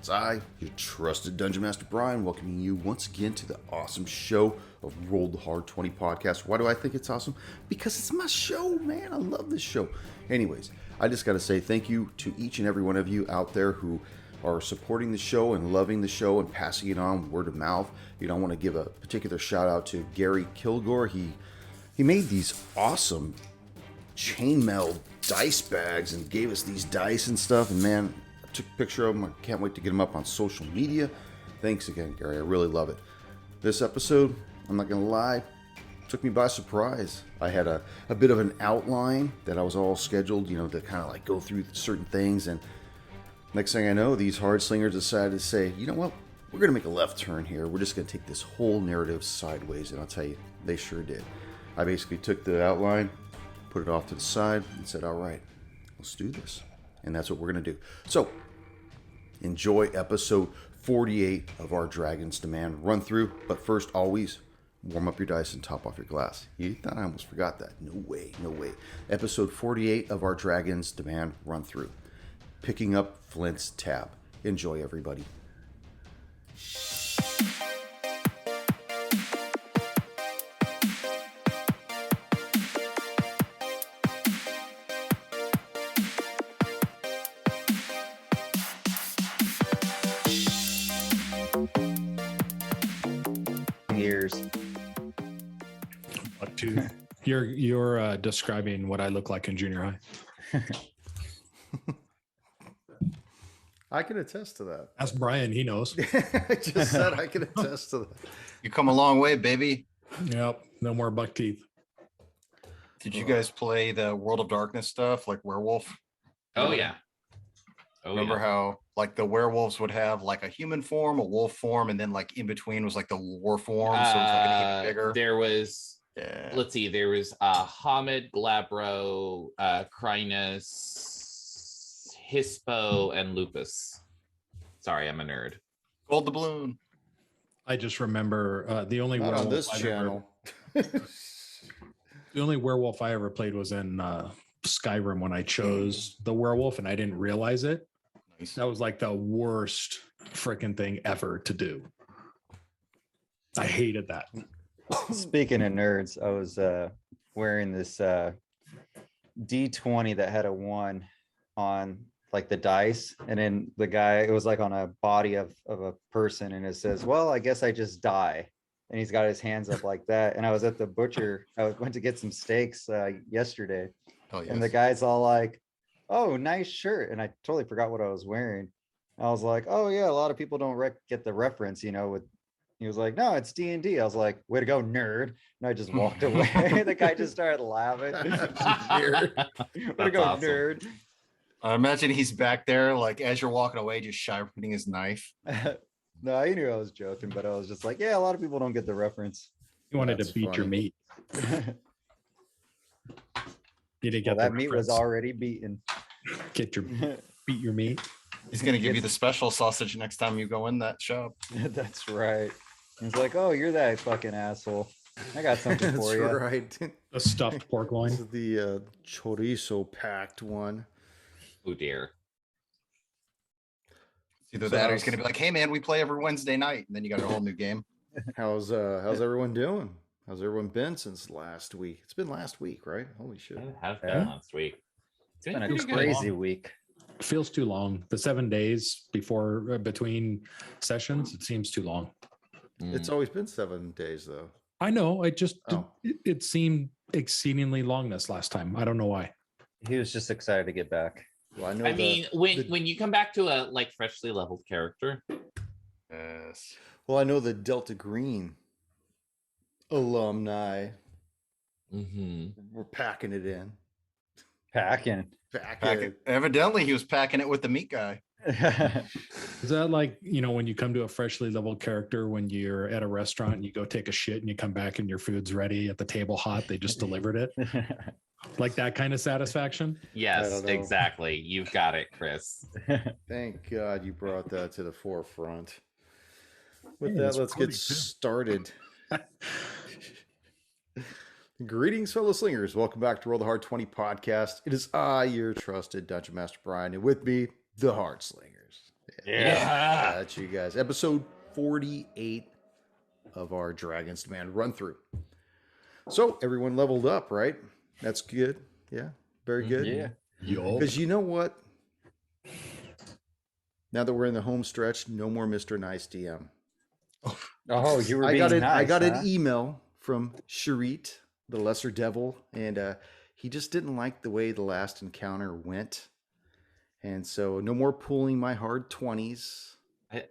It's I, your trusted Dungeon Master Brian, welcoming you once again to the awesome show of Roll the Hard 20 podcast. Why do I think it's awesome? Because it's my show, man. I love this show. Anyways, I just got to say thank you to each and every one of you out there who are supporting the show and loving the show and passing it on word of mouth. You know, I want to give a particular shout out to Gary Kilgore. He made these awesome chainmail dice bags and gave us these dice and stuff. And man, I took a picture of them. I can't wait to get them up on social media. Thanks again, Gary. I really love it. This episode, I'm not going to lie, took me by surprise. I had a bit of an outline that I was all scheduled, you know, to kind of like go through certain things. And next thing I know, these hard slingers decided to say, you know what, we're going to make a left turn here. We're just going to take this whole narrative sideways. And I'll tell you, they sure did. I basically took the outline, put it off to the side, and said, all right, let's do this. And that's what we're going to do. So, enjoy episode 48 of our Dragon's Demand run through. But first, always warm up your dice and top off your glass. You thought I almost forgot that. No way, no way. Episode 48 of our Dragon's Demand run through. Picking up Flints tab. Enjoy, everybody. You're describing what I look like in junior high. I can attest to that. Ask Brian, he knows. I just said I can attest to that. You come a long way, baby. Yep, no more buck teeth. Did you guys play the World of Darkness stuff, like Werewolf? Oh yeah. Remember how like the werewolves would have like a human form, a wolf form, and then like in between was like the war form, so it was like an even bigger. There was let's see, there was Hamid, Glabro, Crinus, Hispo, and Lupus. Sorry, I'm a nerd. Gold doubloon. I just remember the only Not on werewolf this I've channel. the only werewolf I ever played was in Skyrim when I chose the werewolf and I didn't realize it. Nice. That was like the worst freaking thing ever to do. I hated that. Speaking of nerds, I was wearing this D20 that had a 1 on like the dice, and then the guy, it was like on a body of a person, and it says, well, I guess I just die. And he's got his hands up like that. And I was at the butcher. I went to get some steaks yesterday. Oh, yes. And the guy's all like, oh, nice shirt. And I totally forgot what I was wearing. I was like, oh yeah, a lot of people don't get the reference, you know, with he was like, no, it's D&D. I was like, way to go, nerd. And I just walked away. The guy just started laughing. Nerd. Way to go, awesome. Nerd. I imagine he's back there, like, as you're walking away, just sharpening his knife. No, he knew I was joking, but I was just like, yeah, a lot of people don't get the reference. You wanted to beat your meat. You didn't get that meat was already beaten. Beat your meat. He's going to give you the special sausage next time you go in that shop. That's right. He's like, oh, you're that fucking asshole. I got something for you. That's right. A stuffed pork loin. This is the chorizo packed one. Oh dear. Either that or he's going to be like, hey man, we play every Wednesday night. And then you got a whole new game. How's everyone doing? How's everyone been since last week? It's been last week, right? Holy shit. It has been last week. It's been a crazy week. It feels too long. The 7 days between sessions, it seems too long. It's always been 7 days though. I know. It seemed exceedingly long this last time. I don't know why. He was just excited to get back. Well, I mean, when you come back to a like freshly leveled character. Yes. Well, I know the Delta Green alumni. We're packing it in. Packing. Evidently, he was packing it with the meat guy. Is that like, you know, when you come to a freshly leveled character, when you're at a restaurant and you go take a shit and you come back and your food's ready at the table hot, they just delivered it? Like that kind of satisfaction? Yes, exactly. You've got it, Chris. Thank God you brought that to the forefront. With that, let's get started. Greetings, fellow slingers. Welcome back to Roll the Hard 20 podcast. It is I, your trusted Dungeon Master Brian, and with me, the Hard Slingers. Yeah. That's you guys. Episode 48 of our Dragon's Demand run through. So everyone leveled up, right? That's good. Yeah, very good. Yeah. Because you know what? Now that we're in the home stretch, no more Mr. Nice DM. Oh, you were I being got nice. I got huh? an email from Sharit, the Lesser Devil, and he just didn't like the way the last encounter went. And so no more pulling my hard 20s.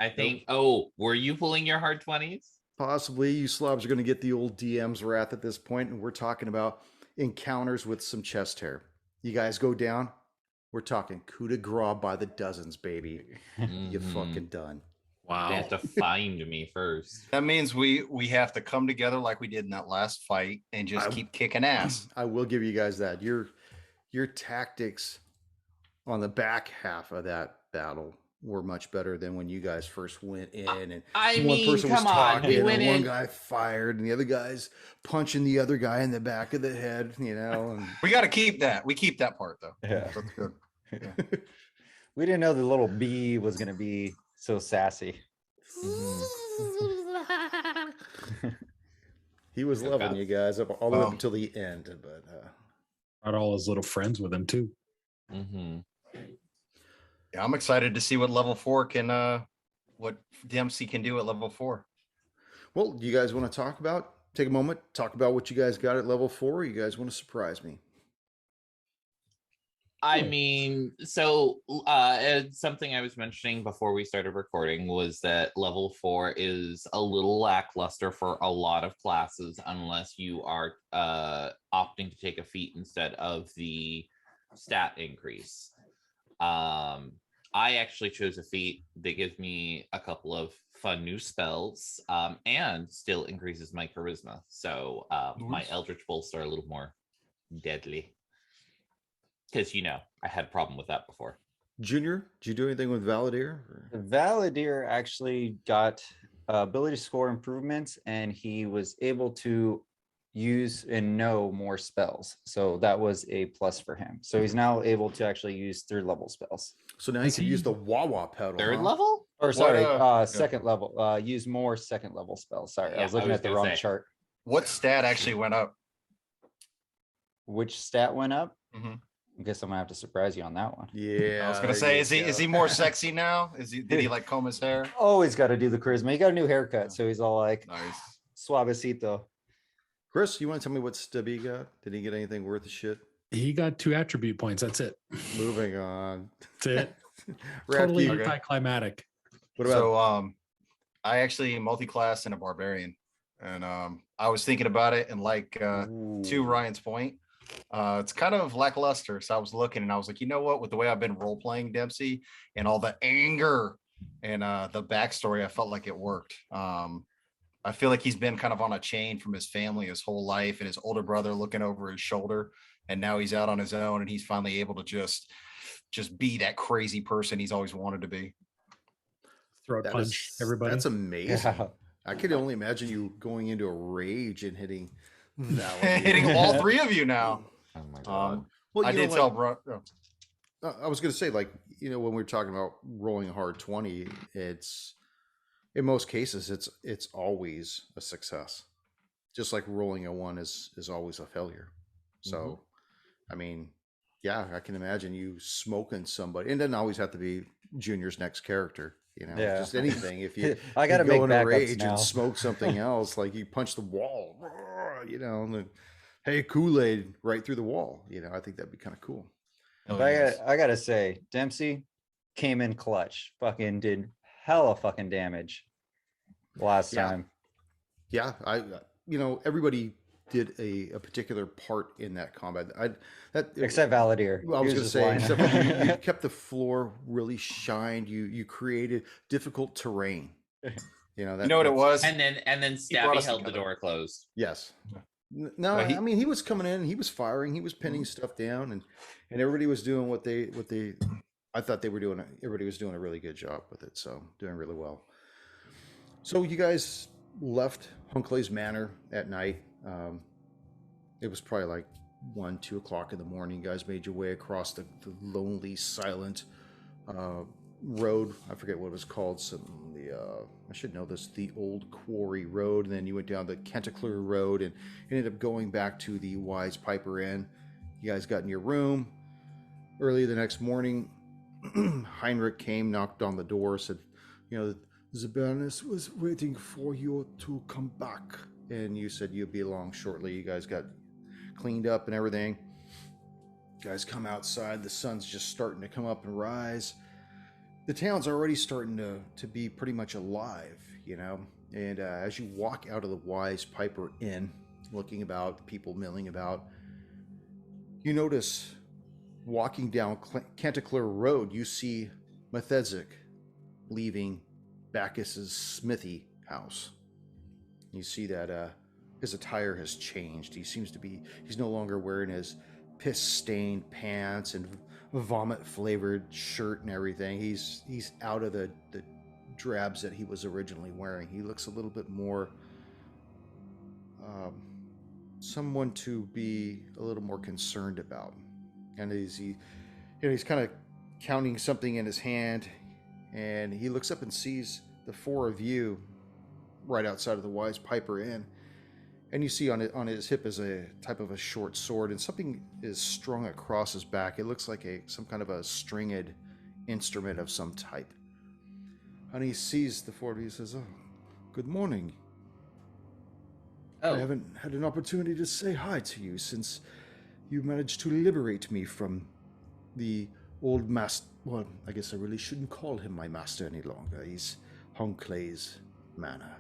I think. Oh, were you pulling your hard 20s? Possibly you slobs are going to get the old DM's wrath at this point, and we're talking about encounters with some chest hair. You guys go down, we're talking coup de grace by the dozens, baby. You fucking done. Wow. They have to find me first. That means we have to come together like we did in that last fight and just keep kicking ass. I will give you guys that. Your tactics on the back half of that battle were much better than when you guys first went in and one person was talking and one guy fired and the other guy's punching the other guy in the back of the head, you know. And We got to keep that. We keep that part though. Yeah. That's good. We didn't know the little bee was going to be so sassy. he was loving you guys up all the way up until the end, but brought all his little friends with him too. Yeah, I'm excited to see what level 4 can what Dempsey can do at level 4. well, do you guys want to take a moment, talk about what you guys got at level 4? Or you guys want to surprise me? I mean, so something I was mentioning before we started recording was that level 4 is a little lackluster for a lot of classes unless you are opting to take a feat instead of the stat increase. I actually chose a feat that gives me a couple of fun new spells and still increases my charisma. So my Eldritch Bolts are a little more deadly. Because, I had a problem with that before. Junior, did you do anything with Valadier? Valadier actually got ability score improvements, and he was able to use and know more spells. So that was a plus for him. So he's now able to actually use 3rd level spells. So now you can use the Wawa pedal. 3rd level? Or sorry, 2nd level. Use more 2nd level spells. Sorry, I was looking at the wrong chart. What stat actually went up? Which stat went up? I guess I'm gonna have to surprise you on that one. Yeah, I was gonna say, is he more sexy now? Did he like comb his hair? Always got to do the charisma. He got a new haircut, so he's all like, Nice. Suavecito. Chris, you want to tell me what Stubby got? Did he get anything worth of shit? He got 2 attribute points. That's it. Moving on. That's it. Totally Totally anticlimactic. What about? So I actually multi-class in a barbarian, and I was thinking about it, and like to Ryan's point, it's kind of lackluster. So I was looking and I was like, you know what, with the way I've been role playing Dempsey and all the anger and the backstory, I felt like it worked. I feel like he's been kind of on a chain from his family his whole life, and his older brother looking over his shoulder, and now he's out on his own, and he's finally able to just be that crazy person he's always wanted to be. Throat punch everybody. That's amazing. Yeah. I could only imagine you going into a rage and hitting hitting all 3 of you now. Oh my god. Well, I did tell bro. I was going to say, like, when we're talking about rolling a hard 20, it's in most cases it's always a success. Just like rolling a 1 is always a failure. So, I mean, yeah, I can imagine you smoking somebody. And it doesn't always have to be Junior's next character. Just anything. If you I gotta go make in a backups rage now. and smoke something else, like you punch the wall, and then, hey, Kool-Aid right through the wall. I think that'd be kind of cool. Oh, But yes. I gotta say, Dempsey came in clutch. Fucking did hella fucking damage last time. Yeah, everybody did a particular part in that combat. Except Valadier. Well, I was He going to just say, lying. except for you kept the floor really shined. You created difficult terrain. You know what it was? And then brought Stabby us held the together. door closed. Yes. No, Well, I mean, he was coming in, he was firing, he was pinning stuff down, and everybody was doing what they I thought they were doing. Everybody was doing a really good job with it, so doing really well. So you guys left Hunclay's Manor at night. It was probably like 1-2 o'clock in the morning. You guys made your way across the lonely, silent road. I forget what it was called. I should know this. The Old Quarry Road, and then you went down the Canticleer Road, and ended up going back to the Wise Piper Inn. You guys got in your room. Early the next morning, Heinrich came, knocked on the door, said, the Baroness was waiting for you to come back. And you said you'd be along shortly. You guys got cleaned up and everything. You guys come outside. The sun's just starting to come up and rise. The town's already starting to be pretty much alive, And as you walk out of the Wise Piper Inn, looking about, people milling about, you notice walking down Canticleer Road, you see Methesic leaving Bacchus's smithy house. You see that his attire has changed. He's no longer wearing his piss-stained pants and vomit-flavored shirt and everything. He's out of the drabs that he was originally wearing. He looks a little bit more someone to be a little more concerned about. And he's kind of counting something in his hand, and he looks up and sees the four of you right outside of the Wise Piper Inn. And you see on his hip is a type of a short sword, and something is strung across his back. It looks like some kind of a stringed instrument of some type. And he sees the four of you. He says, "Oh, good morning. Oh, I haven't had an opportunity to say hi to you since you managed to liberate me from the old master. Well, I guess I really shouldn't call him my master any longer. He's Honclay's manor.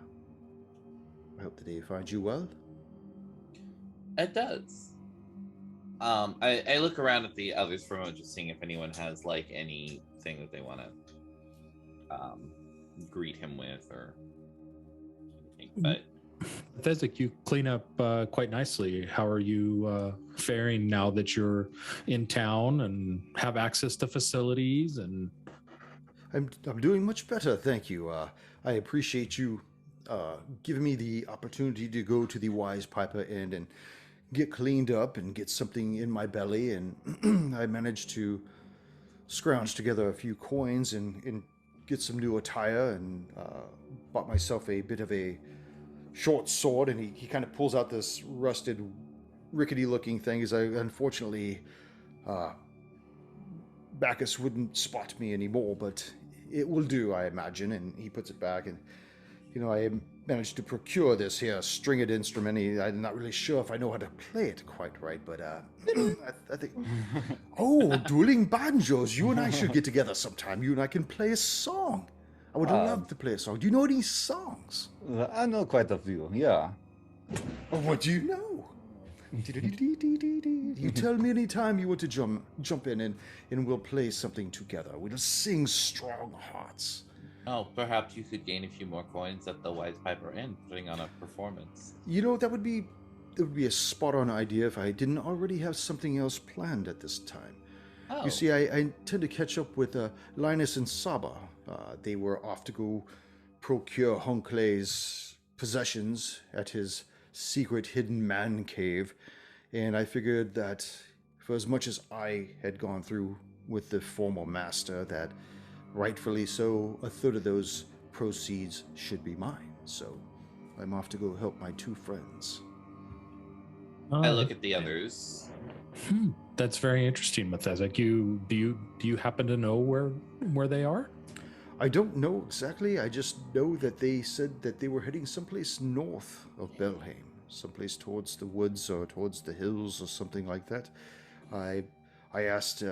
I hope the day finds you well." it does. I look around at the others for a moment, just seeing if anyone has like anything that they want to greet him with or anything. But Fezzik, you clean up quite nicely. How are you faring now that you're in town and have access to facilities? And I'm doing much better, thank you. I appreciate you giving me the opportunity to go to the Wise Piper Inn and get cleaned up and get something in my belly. And I managed to scrounge together a few coins and get some new attire, and bought myself a bit of a short sword. And he kind of pulls out this rusted, rickety looking thing, as unfortunately Bacchus wouldn't spot me anymore, but it will do, I imagine. And he puts it back, and I managed to procure this here stringed instrument. I'm not really sure if I know how to play it quite right, but I think... Oh, dueling banjos. You and I should get together sometime. You and I can play a song. I would love to play a song. Do you know any songs? I know quite a few, yeah. Oh, what do you know? You tell me any time you want to jump in, and we'll play something together. We'll sing Strong Hearts. oh, perhaps you could gain a few more coins at the Wise Piper Inn, putting on a performance. That would be a spot-on idea if I didn't already have something else planned at this time. Oh, You see, I tend to catch up with Linus and Saba. They were off to go procure Honclay's possessions at his secret hidden man cave, and I figured that for as much as I had gone through with the former master, that rightfully so, a third of those proceeds should be mine. So I'm off to go help my two friends. I look at the others. That's very interesting, Methesic. Do you happen to know where they are? I don't know exactly. I just know that they said that they were heading someplace north of Belhaim, someplace towards the woods or towards the hills or something like that. I asked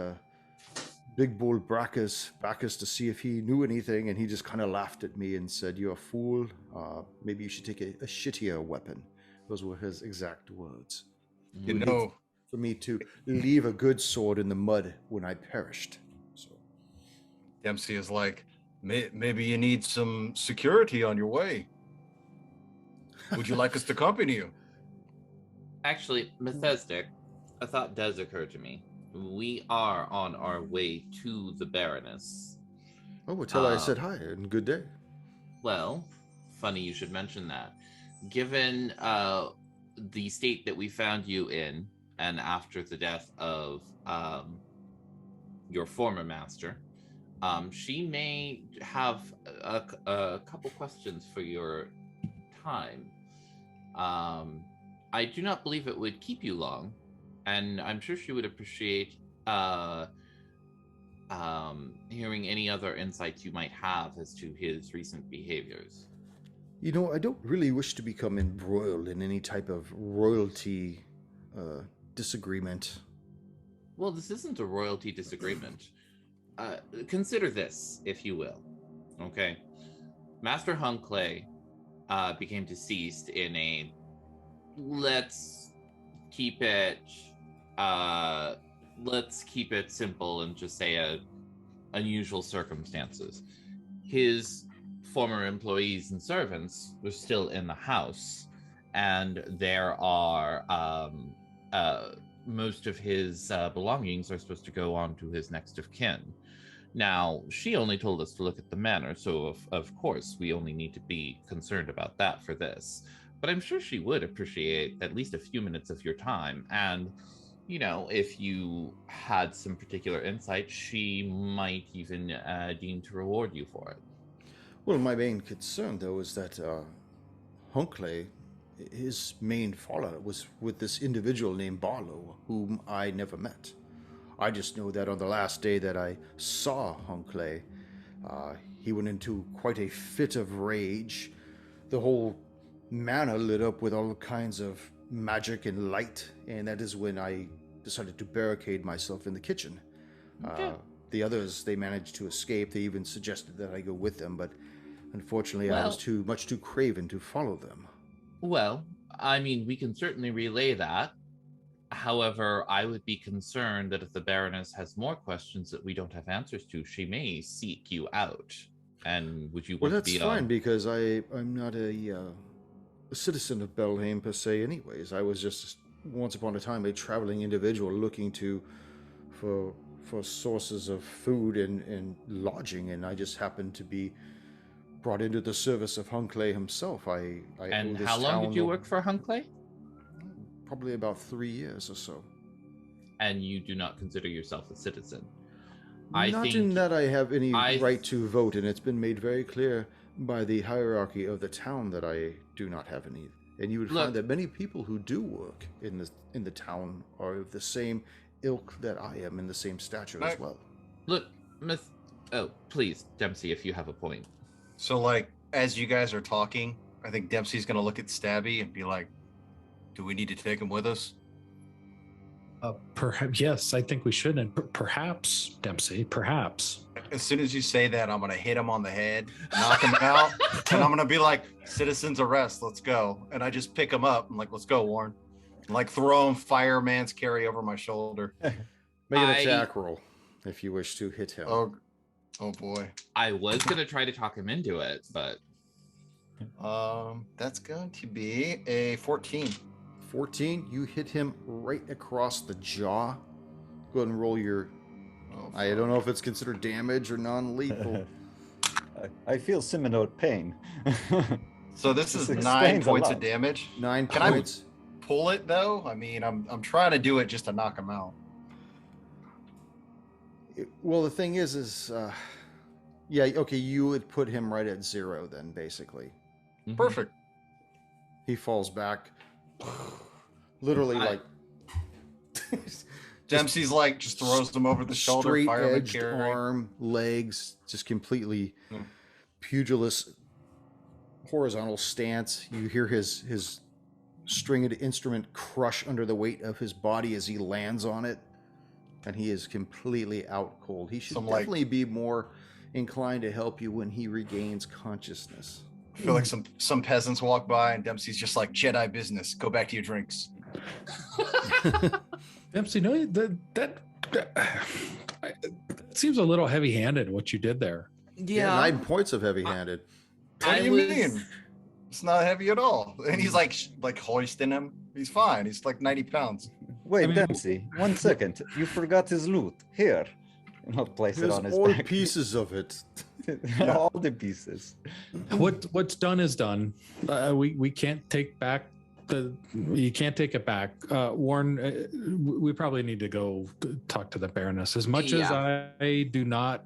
Big Bull Bacchus to see if he knew anything, and he just kind of laughed at me and said, "You're a fool. Maybe you should take a shittier weapon." Those were his exact words. For me to leave a good sword in the mud when I perished. So Dempsey is like, maybe you need some security on your way. Would you like us to accompany you? Actually, Methestic, a thought does occur to me. We are on our way to the Baroness. Oh, well, tell her I said hi and good day. Well, funny you should mention that. Given the state that we found you in, and after the death of your former master, She may have a couple questions for your time. I do not believe it would keep you long, and I'm sure she would appreciate hearing any other insights you might have as to his recent behaviors. You know, I don't really wish to become embroiled in any type of royalty disagreement. Well, this isn't a royalty disagreement. Consider this, if you will. Okay. Master Hunclay became deceased in a, let's keep it simple and just say unusual circumstances. His former employees and servants were still in the house, and there are most of his belongings are supposed to go on to his next of kin. Now, she only told us to look at the manor, so of course we only need to be concerned about that for this. But I'm sure she would appreciate at least a few minutes of your time, and you know, if you had some particular insight, she might even deign to reward you for it. Well, my main concern, though, is that Hunclay, his main fallout was with this individual named Barlow, whom I never met. I just know that on the last day that I saw Hunclay, he went into quite a fit of rage. The whole manor lit up with all kinds of magic and light, and that is when I decided to barricade myself in the kitchen. Okay. The others, they managed to escape. They even suggested that I go with them, but unfortunately I was too craven to follow them. Well, I mean, we can certainly relay that. However, I would be concerned that if the Baroness has more questions that we don't have answers to, she may seek you out. And would you want Well, to be that's fine, because I'm not a citizen of Belhaim per se anyways. I was just once upon a time a traveling individual looking for sources of food and lodging, and I just happened to be brought into the service of Hunclay himself. And how long did you work for Hunclay? Probably about 3 years or so. And you do not consider yourself a citizen? Not in that I have any right to vote, and it's been made very clear by the hierarchy of the town that I do not have any. And you would find that many people who do work in the town are of the same ilk that I am, in the same stature as well. Look, please, Dempsey, if you have a point. So, like, as you guys are talking, I think Dempsey's going to look at Stabby and be like, do we need to take him with us? Perhaps, yes, I think we should. And perhaps, Dempsey, perhaps. As soon as you say that, I'm going to hit him on the head, knock him out, and I'm going to be like, citizens arrest, let's go. And I just pick him up. I'm like, let's go, Warren. And like throw him fireman's carry over my shoulder. Make an attack roll if you wish to hit him. Oh boy. I was going to try to talk him into it, but... That's going to be a 14. 14, you hit him right across the jaw. Go ahead and roll your... I don't know if it's considered damage or non-lethal. I feel similar pain. So this is 9 points of damage. 9 Can points. I pull it though? I mean, I'm trying to do it just to knock him out. Well, the thing is yeah, okay, you would put him right at 0 then, basically. Mm-hmm. Perfect. He falls back. Literally, like... Dempsey's like, just throws him over the shoulder. Straight-edged arm, legs, just completely pugilist, horizontal stance. You hear his stringed instrument crush under the weight of his body as he lands on it. And he is completely out cold. He should definitely be more inclined to help you when he regains consciousness. I feel like some peasants walk by and Dempsey's just like, Jedi business. Go back to your drinks. Dempsey, no, that seems a little heavy-handed what you did there. Yeah. 9 points of heavy-handed. What do you mean? It's not heavy at all. And he's like hoisting him. He's fine. He's like 90 pounds. Wait, Dempsey, 1 second. You forgot his loot. Here. And I'll place it on his all back. pieces of it. All the pieces. What's done is done. We can't take back you can't take it back. Warren, we probably need to go talk to the Baroness. As much as I do not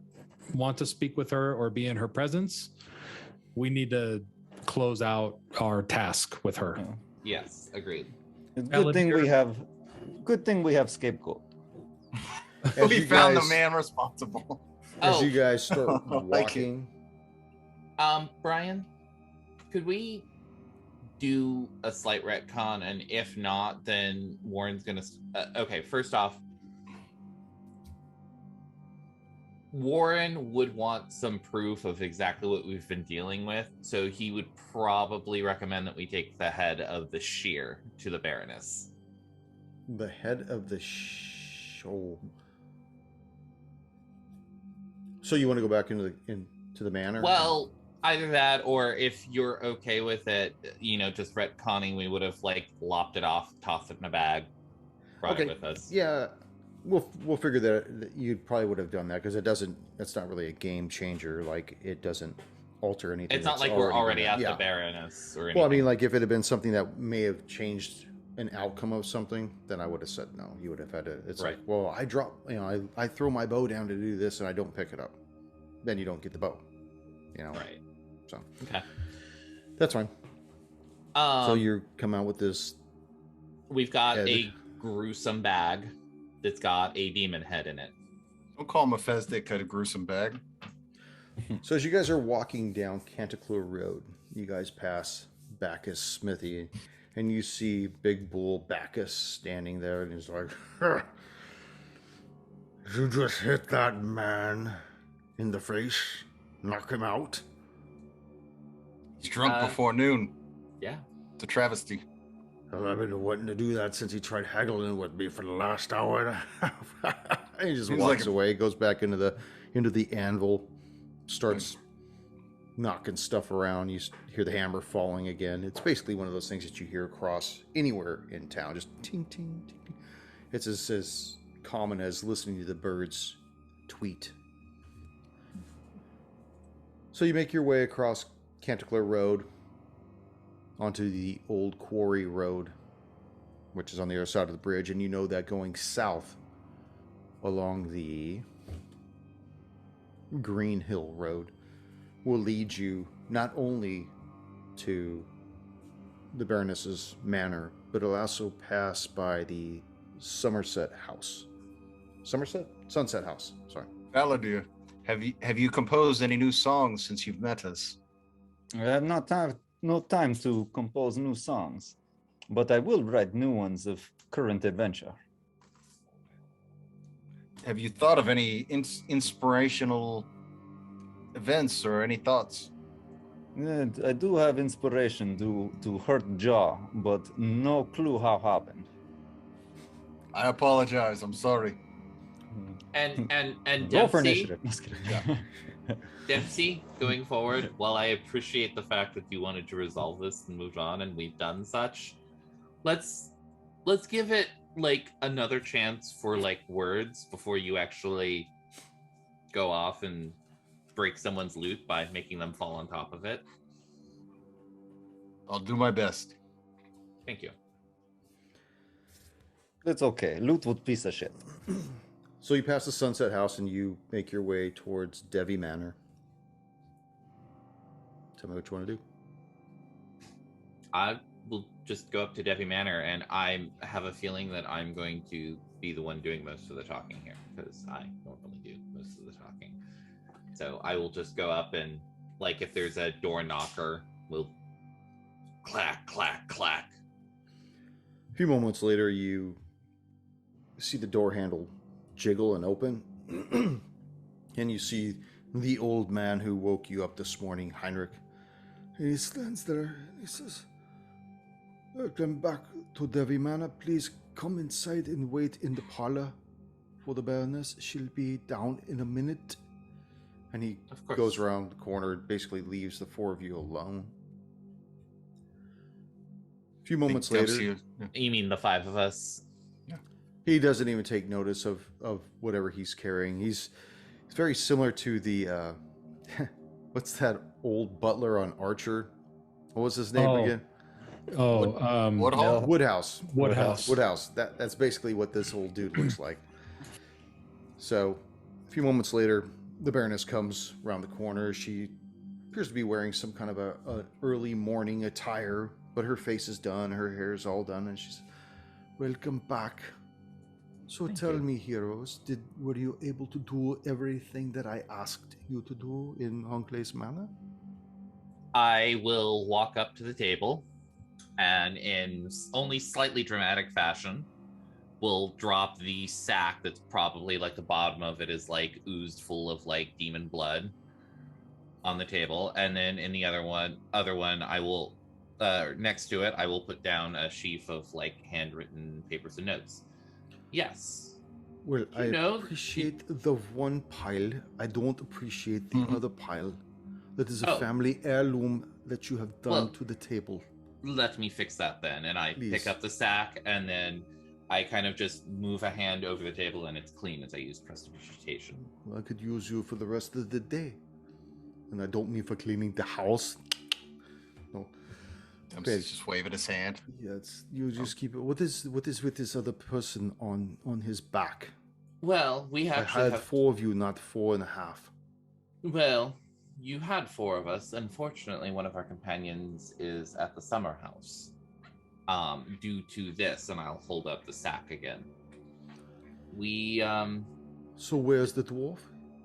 want to speak with her or be in her presence, we need to close out our task with her. Yeah. Yes, agreed. It's Valid good thing here. good thing we have scapegoat. As We you found the guys- man responsible. As Oh, you guys start I like it. walking, Brian, could we do a slight retcon? And if not, then Warren's gonna. Okay, first off, Warren would want some proof of exactly what we've been dealing with, so he would probably recommend that we take the head of the shear to the Baroness. the head of the show. So you want to go back into the manor? Well, either that, or if you're okay with it, just retconning, we would have like lopped it off, tossed it in a bag, brought it with us. Yeah, we'll figure that you probably would have done that because it's not really a game changer. Like it doesn't alter anything. It's not that's like we're already been- at yeah. the Baroness or anything. Well, I mean, like if it had been something that may have changed an outcome of something, then I would have said no. You would have had to. It's Right. like, well, I drop, I throw my bow down to do this, and I don't pick it up. Then you don't get the bow. Right. So Okay. that's fine. So you come out with this. We've got head. a gruesome bag that's got a demon head in it. Don't call him a Fezdik at a gruesome bag. So as you guys are walking down Canticleer Road, you guys pass Bacchus Smithy, and you see Big Bull Bacchus standing there, and he's like, "You just hit that man in the face, knock him out." He's drunk Uh, before noon. Yeah. It's a travesty. Well, I've been wanting to do that since he tried haggling with me for the last hour and a half. And he just Seems walks like a- away, goes back into the anvil, starts knocking stuff around. You hear the hammer falling again. It's basically one of those things that you hear across anywhere in town, just ting ting ting ting. It's as common as listening to the birds tweet. So you make your way across Canticleer Road onto the old quarry road, which is on the other side of the bridge, and you know that going south along the Green Hill Road will lead you not only to the Baroness's manor, but it'll also pass by the Sunset House. Sorry. Valadir, have you composed any new songs since you've met us? I have no time to compose new songs, but I will write new ones of current adventure. Have you thought of any inspirational events or any thoughts? I do have inspiration to hurt Jaw, but no clue how happened. I apologize. I'm sorry. And Go for Dempsey, initiative. Just kidding. Dempsey, going forward, while I appreciate the fact that you wanted to resolve this and move on, and we've done such, let's give it like another chance for like words before you actually go off and break someone's loot by making them fall on top of it. I'll do my best. Thank you. It's okay. Loot would piece of shit. So you pass the Sunset House and you make your way towards Devi Manor. Tell me what you want to do. I will just go up to Devi Manor, and I have a feeling that I'm going to be the one doing most of the talking here, because I normally do most of the talking. So I will just go up and, like, if there's a door knocker, we'll clack, clack, clack. A few moments later, you see the door handle jiggle and open, and you see the old man who woke you up this morning, Heinrich. He stands there. He says, "Welcome back to Devi Manor. Please come inside and wait in the parlor for the Baroness. She'll be down in a minute." And he Of course. goes around the corner and basically leaves the four of you alone. A few moments later, You mean the five of us? he doesn't even take notice of whatever he's carrying. He's very similar to the what's that old butler on Archer? What was his name again? Woodhall? Woodhouse. Woodhouse. Woodhouse. That's basically what this old dude looks like. So, a few moments later, The Baroness comes around the corner. She appears to be wearing some kind of a early morning attire, but her face is done, her hair is all done, and she's, welcome back. So Thank tell you. me, heroes, were you able to do everything that I asked you to do in Hunclay's Manor? I will walk up to the table and in only slightly dramatic fashion will drop the sack that's probably like the bottom of it is like oozed full of like demon blood on the table, and then in the other one I will next to it I will put down a sheaf of like handwritten papers and notes. Yes. Well, I You know, appreciate the one pile. I don't appreciate the Mhm. other pile. That is a Oh. family heirloom that you have done Well, to the table. let me fix that then. And I Please. pick up the sack and then I kind of just move a hand over the table and it's clean as I use prestidigitation. Well, I could use you for the rest of the day. And I don't mean for cleaning the house. No. Dempsey's just waving his hand. Yeah, you just keep it. What is with this other person on his back? Well, we I actually had have 4 of you, not 4.5. Well, you had 4 of us. Unfortunately, one of our companions is at the summer house. Due to this, and I'll hold up the sack again. We So where's the dwarf?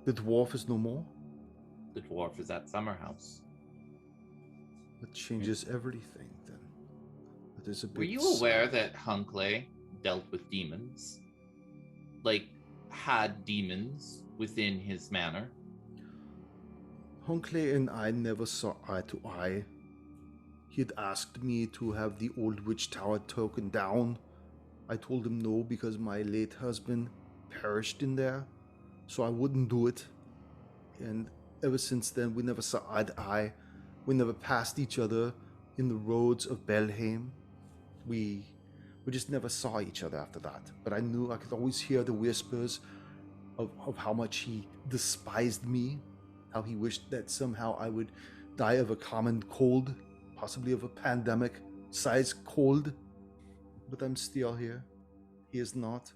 The dwarf is no more? the dwarf is at summer house. That changes everything then. That is a bit Were you aware that Hunkley dealt with demons? Like, had demons within his manor? Hunkley and I never saw eye to eye. He had asked me to have the old witch tower taken down. I told him no because my late husband perished in there, so I wouldn't do it. And ever since then, we never saw eye to eye. We never passed each other in the roads of Belheim. We just never saw each other after that. But I knew I could always hear the whispers of how much he despised me, how he wished that somehow I would die of a common cold, possibly of a pandemic-sized cold. But I'm still here. He is not.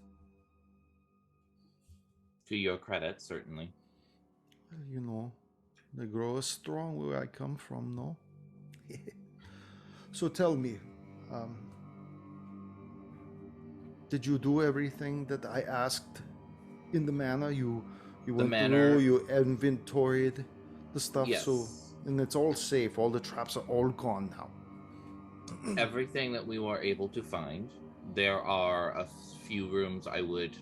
To your credit, certainly. You know, they grow strong where I come from, no? So tell me, did you do everything that I asked in the manor? You went through, you inventoried the stuff, Yes. so and it's all safe. All the traps are all gone now. Everything that we were able to find. There are a few rooms I would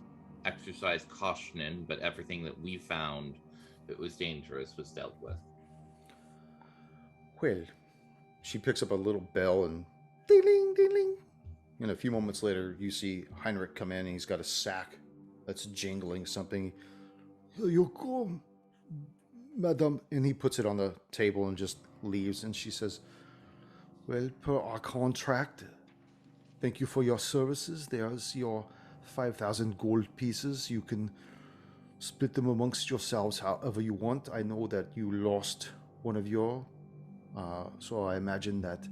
exercise caution in, but everything that we found that was dangerous was dealt with. Well, she picks up a little bell and ding, ding, ding. And a few moments later, you see Heinrich come in and he's got a sack that's jingling something. Here you go, madam. And he puts it on the table and just leaves. And she says, well, per our contract, thank you for your services. There's your 5,000 gold pieces. You can split them amongst yourselves however you want. I know that you lost one of your, so I imagine that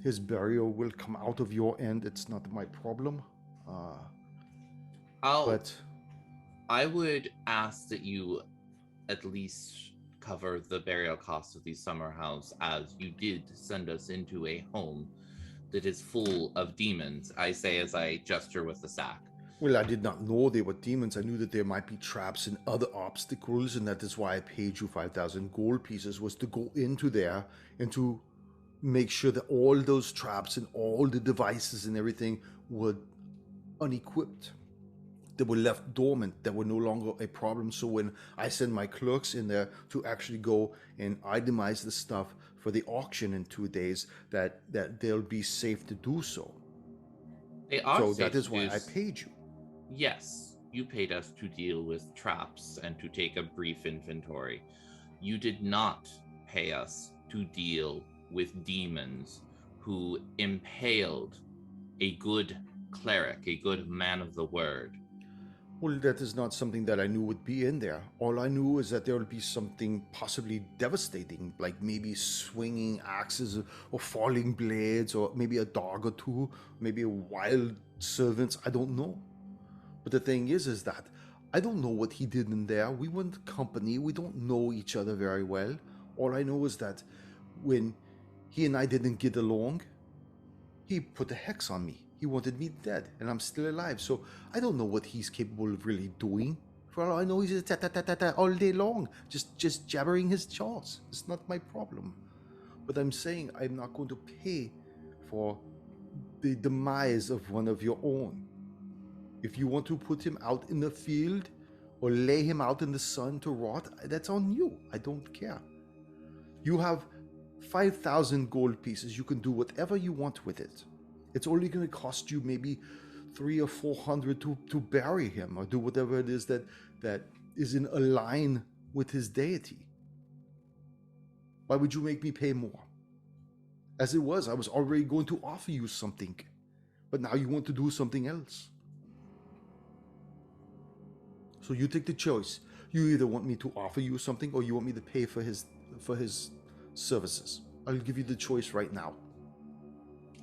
his burial will come out of your end. It's not my problem. But I would ask that you at least cover the burial costs of the summer house, as you did send us into a home that is full of demons. I say as I gesture with the sack. Well, I did not know they were demons. I knew that there might be traps and other obstacles, and that is why I paid you 5,000 gold pieces, was to go into there and to make sure that all those traps and all the devices and everything were unequipped. They were left dormant. They were no longer a problem. So when I send my clerks in there to actually go and itemize the stuff for the auction in 2 days, that they'll be safe to do so. They are So safe that is to why do I paid you. Yes, you paid us to deal with traps and to take a brief inventory. You did not pay us to deal with demons who impaled a good cleric, a good man of the word. Well, that is not something that I knew would be in there. All I knew is that there would be something possibly devastating, like maybe swinging axes or falling blades, or maybe a dog or two, maybe a wild servants. I don't know. But the thing is that I don't know what he did in there. We weren't company. We don't know each other very well. All I know is that when he and I didn't get along, he put a hex on me. He wanted me dead, and I'm still alive. So I don't know what he's capable of really doing. For all I know, he's ta-ta-ta-ta-ta all day long, just jabbering his jaws. It's not my problem. But I'm saying I'm not going to pay for the demise of one of your own. If you want to put him out in the field or lay him out in the sun to rot, that's on you. I don't care. You have 5,000 gold pieces. You can do whatever you want with it. It's only going to cost you maybe 300 or 400 to bury him or do whatever it is that is in a line with his deity. Why would you make me pay more? As it was, I was already going to offer you something, but now you want to do something else. So you take the choice. You either want me to offer you something or you want me to pay for his services. I'll give you the choice right now.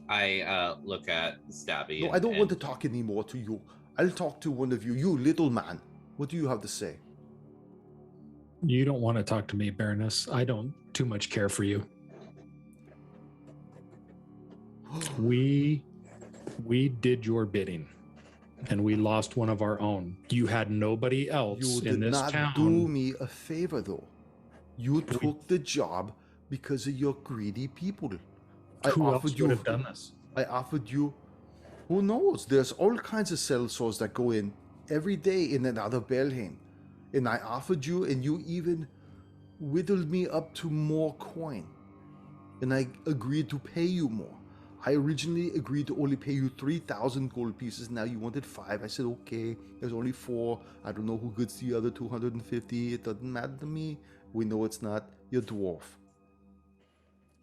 I look at Stabby. No, I don't want to talk anymore to you. I'll talk to one of you. You little man. What do you have to say? You don't want to talk to me, Baroness. I don't too much care for you. We did your bidding, and we lost one of our own. You had nobody else in this town. You did not do me a favor, though. You took the job because of your greedy people. Who else would have done this? I offered you. Who knows? There's all kinds of sellswords that go in every day in and out of Belheim. And I offered you, and you even whittled me up to more coin. And I agreed to pay you more. I originally agreed to only pay you 3,000 gold pieces. Now you wanted 5. I said, okay, there's only 4. I don't know who gets the other 250. It doesn't matter to me. We know it's not your dwarf.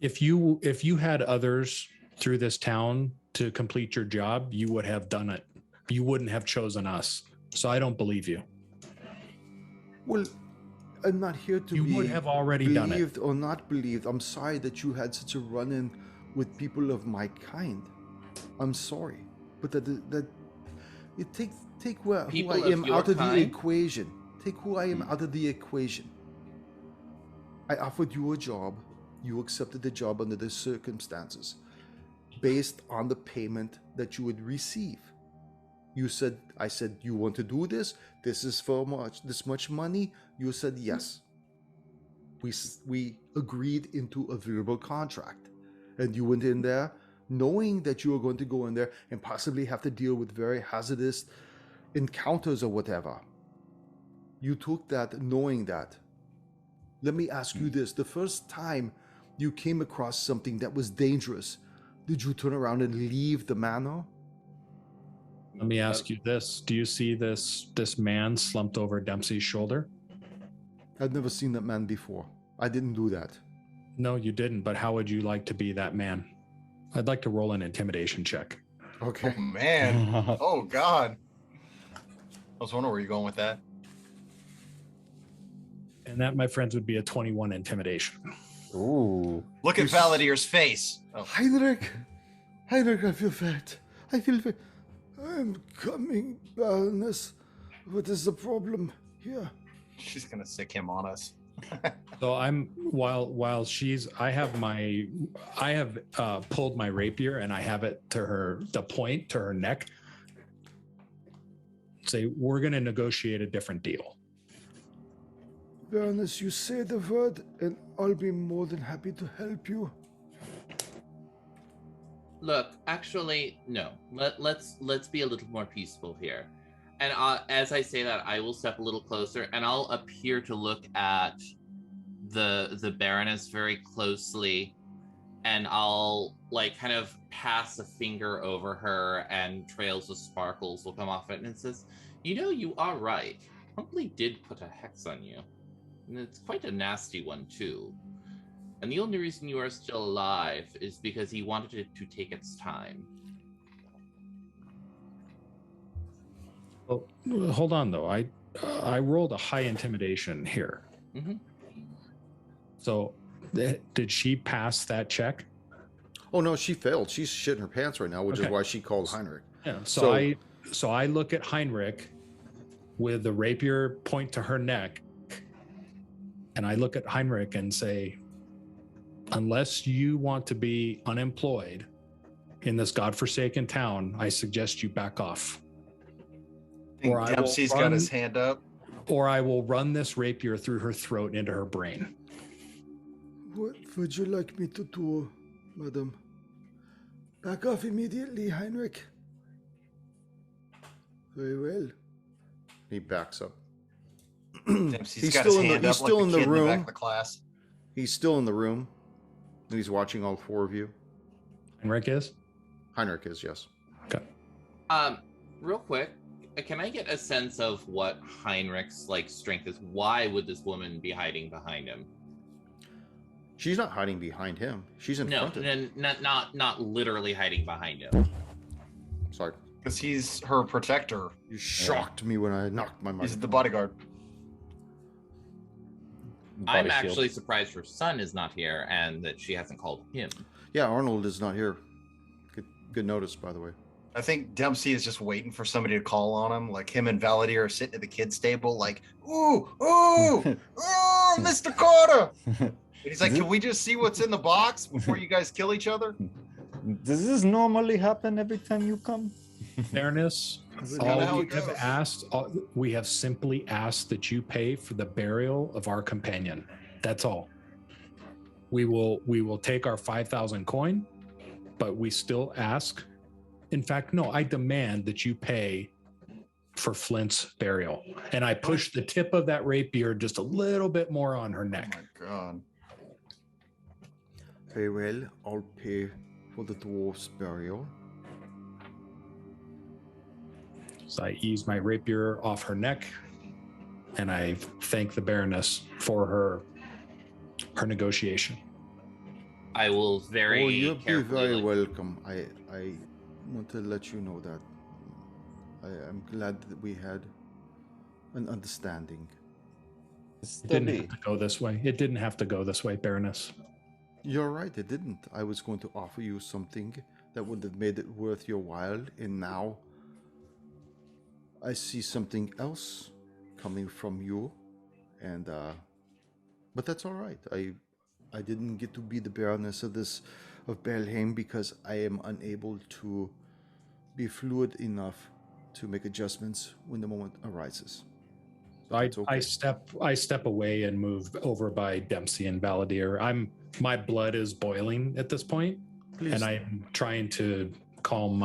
If you had others through this town to complete your job, you would have done it. You wouldn't have chosen us. So I don't believe you. Well, I'm not here to you be would have already done it. Believed or not believed. I'm sorry that you had such a run-in with people of my kind. I'm sorry, but that it take who I am out of the equation. Take who I am out of the equation. I offered you a job. You accepted the job under the circumstances, based on the payment that you would receive. I said, you want to do this? This is for this much money. You said yes. We agreed into a verbal contract, and you went in there knowing that you were going to go in there and possibly have to deal with very hazardous encounters or whatever. You took that knowing that. Let me ask you this. The first time you came across something that was dangerous, did you turn around and leave the manor? Let me ask you this. Do you see this man slumped over Dempsey's shoulder? I'd never seen that man before. I didn't do that. No, you didn't. But how would you like to be that man? I'd like to roll an intimidation check. Okay. Oh, man. Oh, God. I was wondering where you're going with that. And that, my friends, would be a 21 intimidation. Ooh. Look at Valadir's face. Oh. Heinrich, I feel fat. I feel fat. I'm coming, Baroness. What is the problem here? She's going to sick him on us. So while she's, I have pulled my rapier and I have it to the point to her neck. Say, we're going to negotiate a different deal. Baroness, you say the word and I'll be more than happy to help you. Look, actually, no. Let's be a little more peaceful here. And as I say that, I will step a little closer and I'll appear to look at the Baroness very closely, and I'll like kind of pass a finger over her, and trails of sparkles will come off it, and it says, you are right. Probably did put a hex on you. And it's quite a nasty one too. And the only reason you are still alive is because he wanted it to take its time. Well, hold on though. I rolled a high intimidation here. Mm-hmm. So did she pass that check? Oh no, she failed. She's shitting her pants right now, which is why she called Heinrich. Yeah. So I look at Heinrich with the rapier point to her neck, and I look at Heinrich and say, unless you want to be unemployed in this godforsaken town, I suggest you back off. I think Or I will Dempsey's got run- his hand up. Or I will run this rapier through her throat into her brain. What would you like me to do, madam? Back off immediately, Heinrich. Very well. He backs up. Dempsey's He's got still his in the- hand he's up still like in the the kid in the back room. of the class. He's still in the room. And he's watching all four of you. Heinrich is? Heinrich is, yes. Okay. Real quick, can I get a sense of what Heinrich's like strength is? Why would this woman be hiding behind him? She's not hiding behind him. She's in front of him. Not literally hiding behind him. Sorry. Because he's her protector. You shocked me when I knocked my mic. He's the bodyguard. I'm Body shield. actually surprised her son is not here and that she hasn't called him. Yeah, Arnold is not here. Good notice, by the way. I think Dempsey is just waiting for somebody to call on him. Like him and Valadier are sitting at the kids' table, like, ooh, ooh, ooh, Mr. Carter. And he's like, can we just see what's in the box before you guys kill each other? Does this normally happen every time you come? Fairness. kinda how All it we have simply asked that you pay for the burial of our companion. That's all. We will take our 5,000 coin, but we still ask. In fact, no, I demand that you pay for Flint's burial. And I push the tip of that rapier just a little bit more on her Oh neck. my god. Very well, I'll pay for the dwarf's burial. So I ease my rapier off her neck, and I thank the Baroness for her negotiation. I will very Oh, you'll be carefully. very welcome. I want to let you know that I'm glad that we had an understanding. It didn't have to go this way. It didn't have to go this way, Baroness. You're right, it didn't. I was going to offer you something that would have made it worth your while, and now I see something else coming from you, and but that's all right. I didn't get to be the Baroness of Belheim because I am unable to be fluid enough to make adjustments when the moment arises. That's okay. I step away and move over by Dempsey and Valadier. My blood is boiling at this point, Please. and I'm trying to calm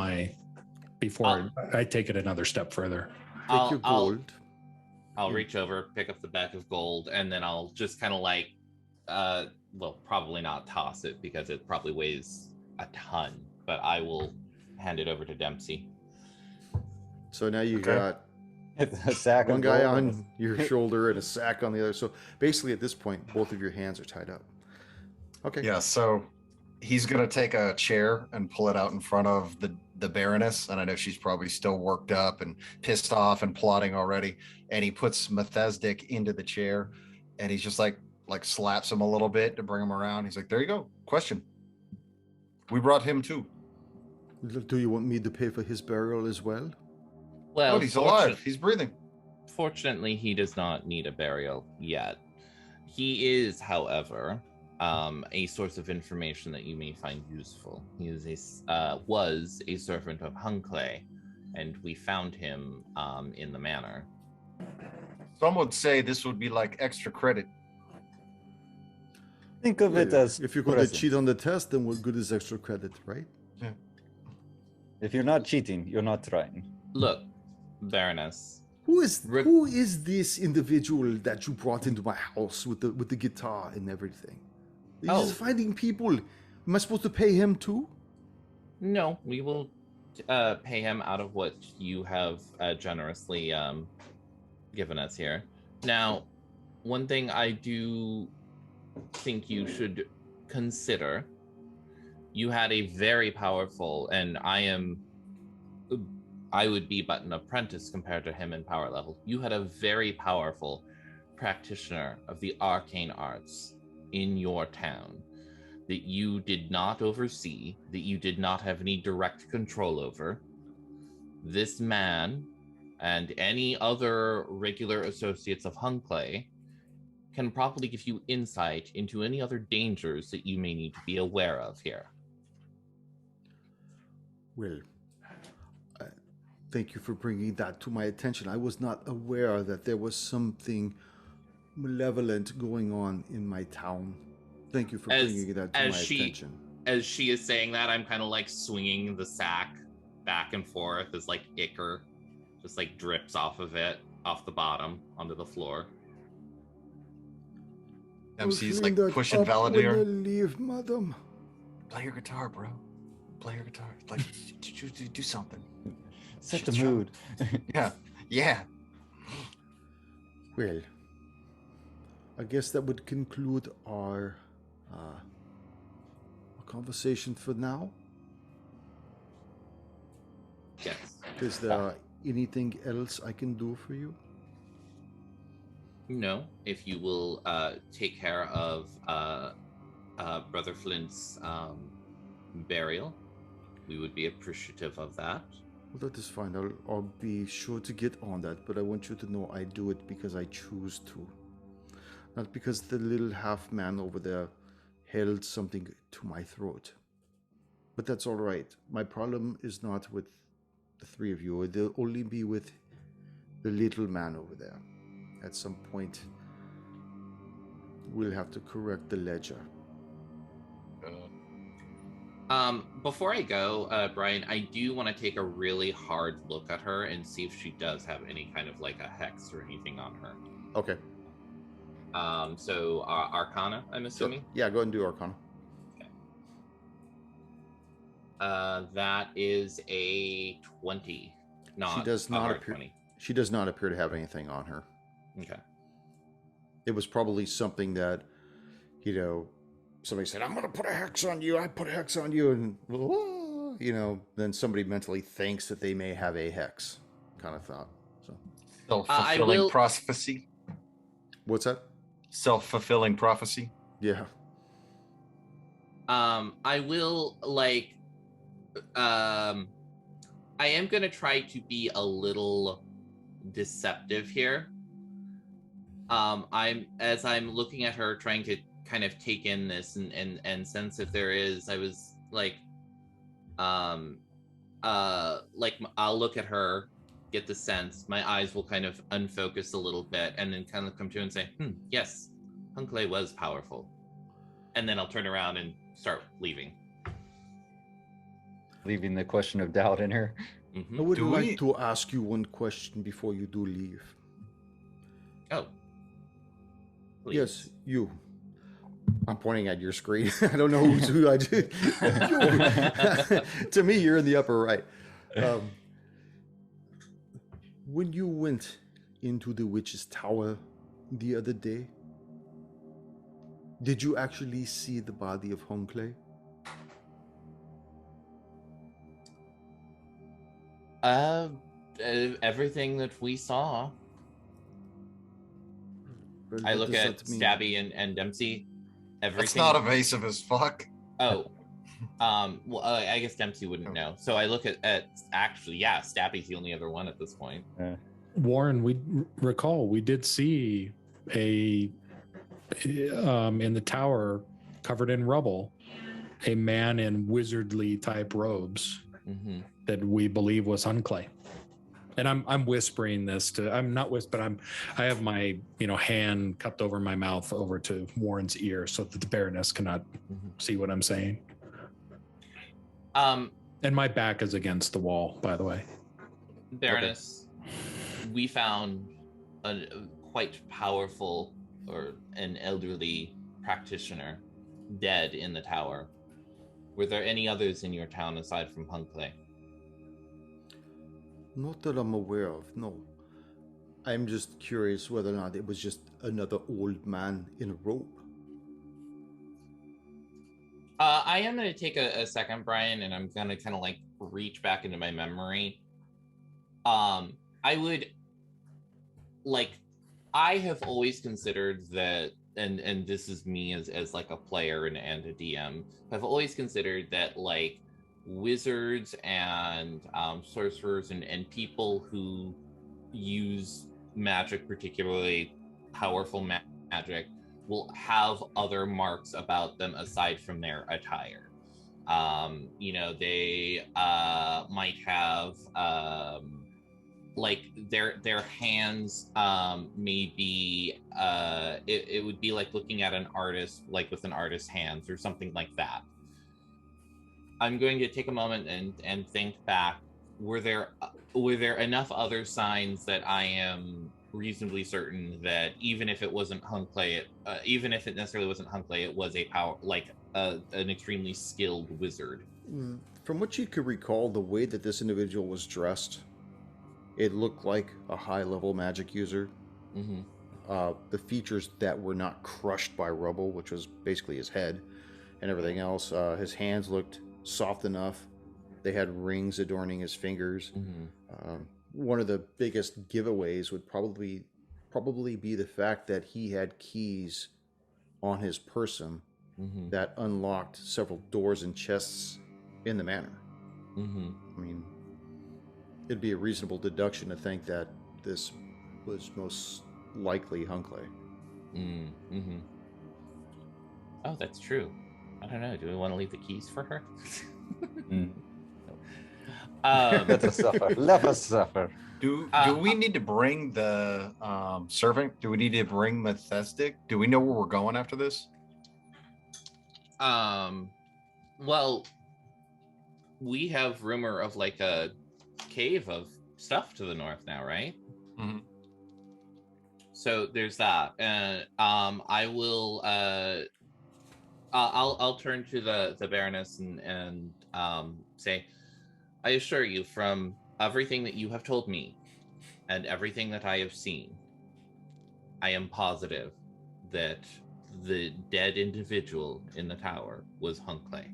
before I take it another step further. Take your gold. I'll reach over, pick up the bag of gold, and then I'll just kind of like, well, probably not toss it because it probably weighs a ton, but I will hand it over to Dempsey. So now you Okay. got A sack one of guy gold on your shoulder and a sack on the other. So basically, at this point, both of your hands are tied up. Okay. Yeah, so he's gonna take a chair and pull it out in front of the Baroness, and I know she's probably still worked up and pissed off and plotting already. And he puts Methesdic into the chair, and he's just like slaps him a little bit to bring him around. He's like, "There you go. Question. We brought him too. Do you want me to pay for his burial as well? Well, Oh, he's alive. He's breathing." Fortunately, he does not need a burial yet. He is, however, a source of information that you may find useful. He is was a servant of Hunclay, and we found him in the manor. Some would say this would be like extra credit. Think of it as if you're going to present. cheat on the test, then what good is extra credit, right? If you're not cheating, you're not trying. Look, Baroness, Who is this individual that you brought into my house with the guitar and everything? He's just finding people. Am I supposed to pay him too? no, we will pay him out of what you have generously given us here. Now, one thing I do think you should consider, you had a very powerful, and I would be but an apprentice compared to him in power level. You had a very powerful practitioner of the arcane arts in your town that you did not oversee, that you did not have any direct control over. This man and any other regular associates of Hunclay can probably give you insight into any other dangers that you may need to be aware of here. Well, thank you for bringing that to my attention. I was not aware that there was something malevolent going on in my town. Thank you for bringing that to my attention. As she is saying that, I'm kind of like swinging the sack back and forth as like ichor just like drips off of it, off the bottom, onto the floor. MC's like pushing Valadier. Leave, madam. Play your guitar, bro. Play your guitar. Like, do something. Set the mood. Yeah. Well, I guess that would conclude our conversation for now. Yes. Is there anything else I can do for you? No, if you will take care of Brother Flint's burial, we would be appreciative of that. Well, that is fine. I'll be sure to get on that, but I want you to know I do it because I choose to. Not because the little half-man over there held something to my throat. But that's all right. My problem is not with the three of you. It'll only be with the little man over there. At some point, we'll have to correct the ledger. Before I go, Brian, I do want to take a really hard look at her and see if she does have any kind of like a hex or anything on her. Okay. So Arcana, I'm assuming? So, yeah, go ahead and do Arcana. Okay. That is a 20. Not she does not appear. 20. She does not appear to have anything on her. Okay. It was probably something that, somebody said, "I'm going to put a hex on you. I put a hex on you," and then somebody mentally thinks that they may have a hex, kind of thought. So self-fulfilling prophecy. What's that? Self-fulfilling prophecy. Yeah. I will I am gonna try to be a little deceptive here. I'm looking at her, trying to kind of take in this and sense if there is. I was like I'll look at her, get the sense. My eyes will kind of unfocus a little bit, and then kind of come to and say, yes, Hunclay was powerful. And then I'll turn around and start leaving. Leaving the question of doubt in her. Mm-hmm. I would like to ask you one question before you do leave. Oh. Please. Yes, you. I'm pointing at your screen. I don't know who I do. To me, you're in the upper right. When you went into the witch's tower the other day, did you actually see the body of Hunclay? Everything that we saw. I look at Stabby and Dempsey. Everything. That's not evasive as fuck. Oh. Well, I guess Dempsey wouldn't know. So I look at actually, yeah, Stabby's the only other one at this point. Warren, we recall we did see in the tower, covered in rubble, a man in wizardly type robes that we believe was Hunclay. And I'm whispering this to, I'm not whispering, I have my, hand cupped over my mouth over to Warren's ear so that the Baroness cannot see what I'm saying. And my back is against the wall, by the way. Baroness, we found a quite powerful an elderly practitioner dead in the tower. Were there any others in your town aside from Hunclay? Not that I'm aware of, no. I'm just curious whether or not it was just another old man in a robe. I am going to take a second, Brian, and I'm going to kind of like reach back into my memory. I would I have always considered that, and this is me as like a player and a DM, I've always considered that like wizards and sorcerers and people who use magic, particularly powerful magic, will have other marks about them aside from their attire. They might have like their hands maybe it would be like looking at an artist, like with an artist's hands or something like that. I'm going to take a moment and think back. Were there enough other signs that I am reasonably certain that even if it wasn't Hunclay, even if it necessarily wasn't Hunclay, it was a power, like an extremely skilled wizard? From what you could recall, the way that this individual was dressed, it looked like a high-level magic user. Mm-hmm. The features that were not crushed by rubble, which was basically his head and everything else, his hands looked soft enough. They had rings adorning his fingers. Mm-hmm. One of the biggest giveaways would probably be the fact that he had keys on his person Mm-hmm. that unlocked several doors and chests in the manor. Mm-hmm. I mean, it'd be a reasonable deduction to think that this was most likely Hunclay. Mm-hmm. Oh, that's true. I don't know. Do we want to leave the keys for her? Let us suffer. Let us suffer. Do we need to bring the servant? Do we need to bring Methestic? Do we know where we're going after this? Well, we have rumor of like a cave of stuff to the north now, right? Mm-hmm. So there's that. And I will I'll turn to the Baroness and say, I assure you, from everything that you have told me and everything that I have seen, I am positive that the dead individual in the tower was Hunclay.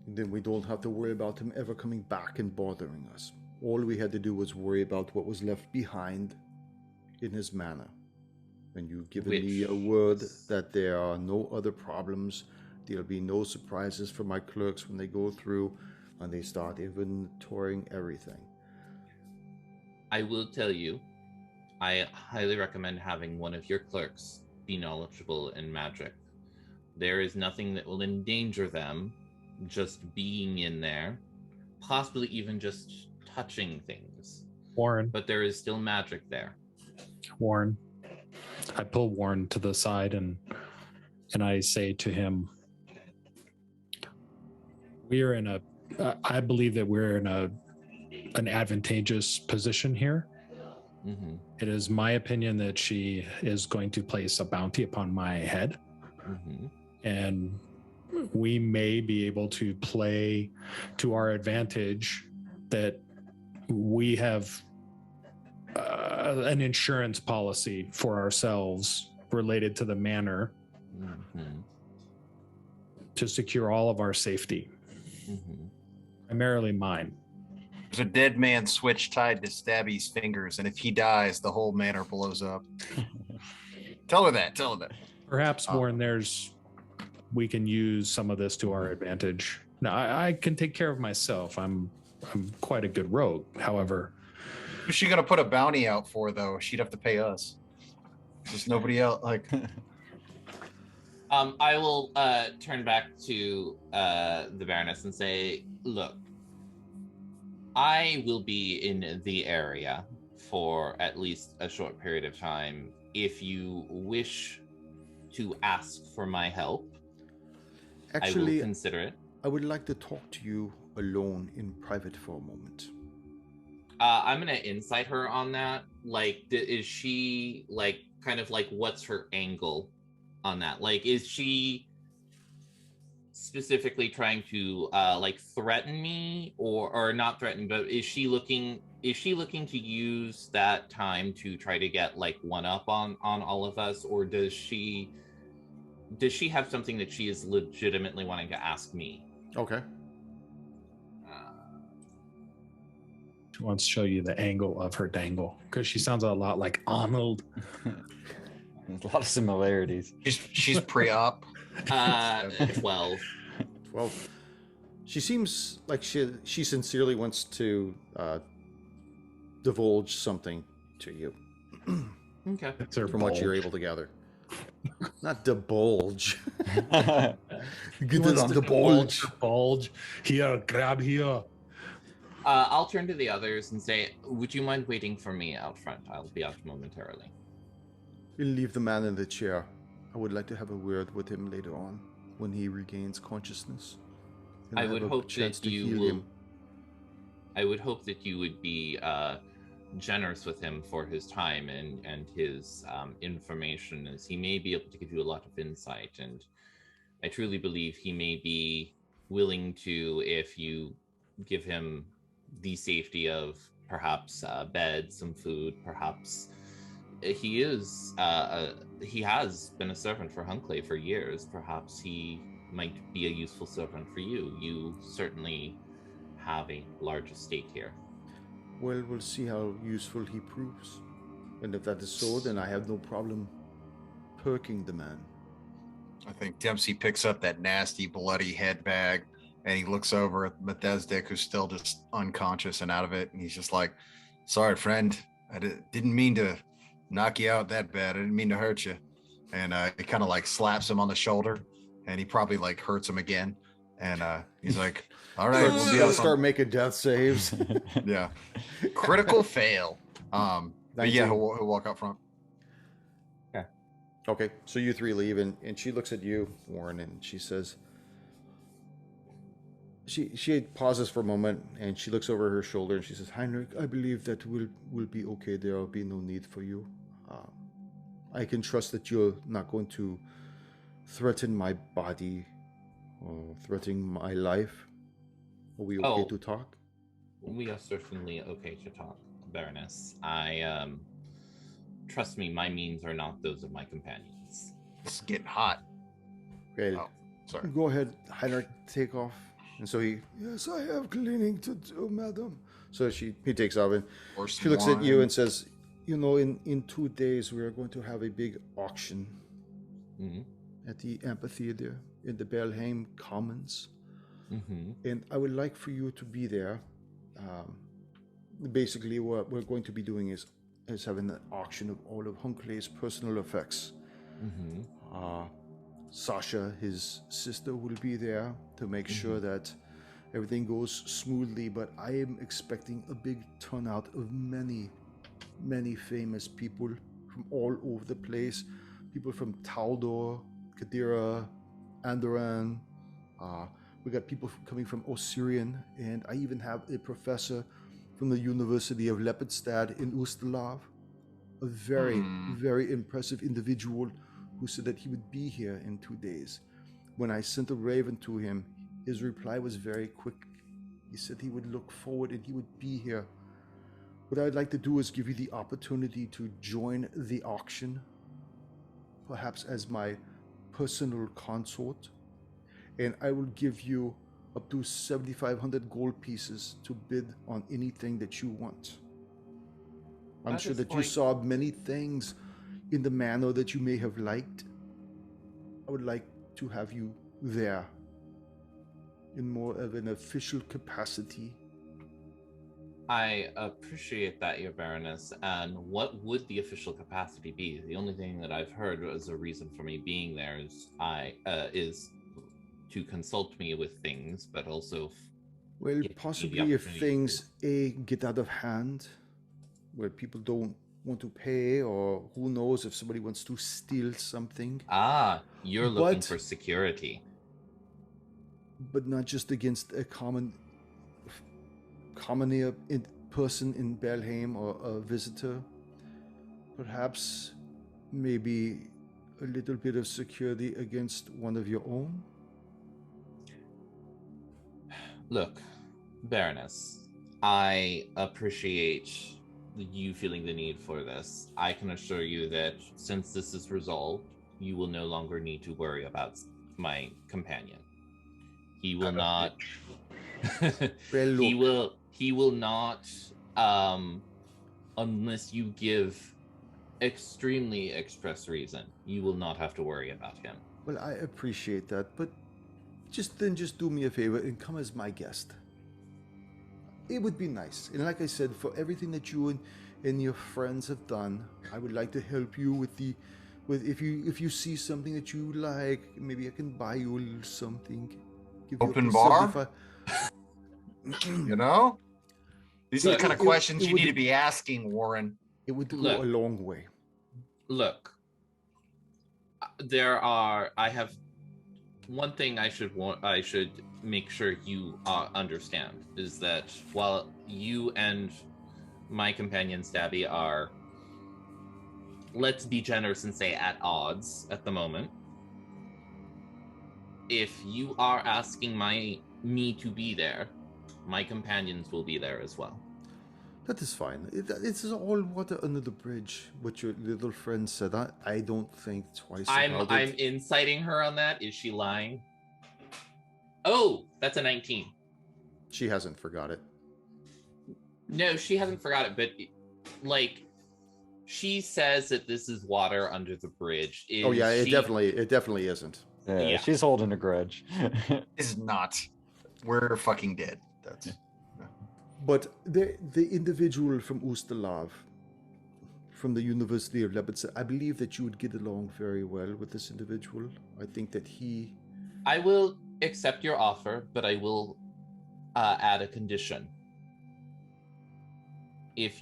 Then we don't have to worry about him ever coming back and bothering us. All we had to do was worry about what was left behind in his manor. And you've given me a word that there are no other problems. There'll be no surprises for my clerks when they go through and they start inventorying everything. I will tell you, I highly recommend having one of your clerks be knowledgeable in magic. There is nothing that will endanger them just being in there, possibly even just touching things. Warren. But there is still magic there. Warren. I pull Warren to the side and I say to him, I believe that we're in an advantageous position here. Mm-hmm. It is my opinion that she is going to place a bounty upon my head. Mm-hmm. And we may be able to play to our advantage that we have an insurance policy for ourselves related to the manor Mm-hmm. to secure all of our safety, Mm-hmm. primarily mine. There's a dead man switch tied to Stabby's fingers, and if he dies, the whole manor blows up. Tell her that. Perhaps, Warren, we can use some of this to our advantage. Now, I can take care of myself. I'm quite a good rogue. However, Who's she gonna put a bounty out for, though? She'd have to pay us. There's nobody else. Like, I will turn back to the Baroness and say, look, I will be in the area for at least a short period of time. If you wish to ask for my help, Actually, I will consider it. I would like to talk to you alone in private for a moment. I'm gonna insight her on that. Like, is she like kind of like what's her angle on that? Like, is she specifically trying to like threaten me or not threaten, but is she looking to use that time to try to get like one up on all of us, or does she have something that she is legitimately wanting to ask me? Okay. she wants to show you the angle of her dangle because she sounds a lot like Arnold. There's a lot of similarities. she's pre-op. 12. 12. She seems like she sincerely wants to divulge something to you Okay. It's her from what you're bulge. able to gather. Not divulge. He Get it wants on to the divulge bulge. her bulge. Here, grab here. I'll turn to the others and say, would you mind waiting for me out front? I'll be out momentarily. We'll leave the man in the chair. I would like to have a word with him later on when he regains consciousness. And I would have a hope chance that to you heal will. him. I would hope that you would be generous with him for his time and his information, as he may be able to give you a lot of insight. And I truly believe he may be willing to, if you give him the safety of perhaps bed, some food, perhaps he has been a servant for Hunclay for years. Perhaps he might be a useful servant for you. You certainly have a large estate here. Well, we'll see how useful he proves. And if that is so, then I have no problem perking the man. I think Dempsey picks up that nasty, bloody head bag, and he looks over at Bethesda, who's still just unconscious and out of it. And he's just like, sorry, friend. I didn't mean to knock you out that bad. I didn't mean to hurt you. And he kind of like slaps him on the shoulder, and he probably like hurts him again. And he's like, all right, we'll be able to start making death saves. Yeah. Critical fail. But yeah, he'll walk out front. Okay, so you three leave, and she looks at you, Warren, and she says, she pauses for a moment, and she looks over her shoulder, and she says, Heinrich, I believe that will be okay. There will be no need for you. I can trust that you're not going to threaten my body or threaten my life. Are we okay to talk? We are certainly okay to talk, Baroness. Trust me, my means are not those of my companions. It's getting hot. Okay. Oh, sorry. Go ahead, Heinrich, take off. And so yes, I have cleaning to do, madam. So he takes off, and she looks at you and says, in 2 days we are going to have a big auction at the amphitheater in the Belheim Commons. And I would like for you to be there. Basically, what we're going to be doing is having an auction of all of Hunclay's personal effects. Sasha, his sister, will be there to make sure that everything goes smoothly, but I am expecting a big turnout of many, many famous people from all over the place. People from Taldor, Kadira, Andoran. We got people coming from Osirian, and I even have a professor from the University of Lepidstad in Ustalav, a very, very impressive individual who said that he would be here in 2 days. When I sent a raven to him, his reply was very quick. He said he would look forward and he would be here. What I'd like to do is give you the opportunity to join the auction, perhaps as my personal consort, and I will give you up to 7,500 gold pieces to bid on anything that you want. I'm sure that you saw many things in the manner that you may have liked. I would like to have you there in more of an official capacity. I appreciate that, Your Baroness. And what would the official capacity be? The only thing that I've heard as a reason for me being there is to consult me with things, but also possibly if things get out of hand, where people don't want to pay, or who knows if somebody wants to steal something. You're looking for security. But not just against a common person in Belheim or a visitor. Perhaps maybe a little bit of security against one of your own. Look, Baroness, I appreciate you feeling the need for this. I can assure you that since this is resolved, you will no longer need to worry about my companion. He will not. He will not. Unless you give extremely express reason, you will not have to worry about him. Well, I appreciate that, but just do me a favor and come as my guest. it would be nice. And like I said, for everything that you and your friends have done, I would like to help you with if you see something that you like, maybe I can buy you a little something. Give you Open up to bar? 75. You know? These are the It- kind of it- questions it you would- need to be asking, Warren. It would go Look. a long way. Look, I have one thing I should make sure you understand is that while you and my companion Stabby are, let's be generous and say, at odds at the moment, if you are asking me to be there, my companions will be there as well. That is fine. It's all water under the bridge. What your little friend said. I don't think twice about I'm it. inciting her on that. Is she lying? Oh, that's a 19. She hasn't forgot it. No, she hasn't forgot it, but like she says that this is water under the bridge. Oh yeah, it definitely isn't. Yeah, she's holding a grudge. Is not. We're fucking dead. That's But the individual from Ustalav, from the University of Lebanon, I believe that you would get along very well with this individual. I think that I will accept your offer, but I will add a condition. If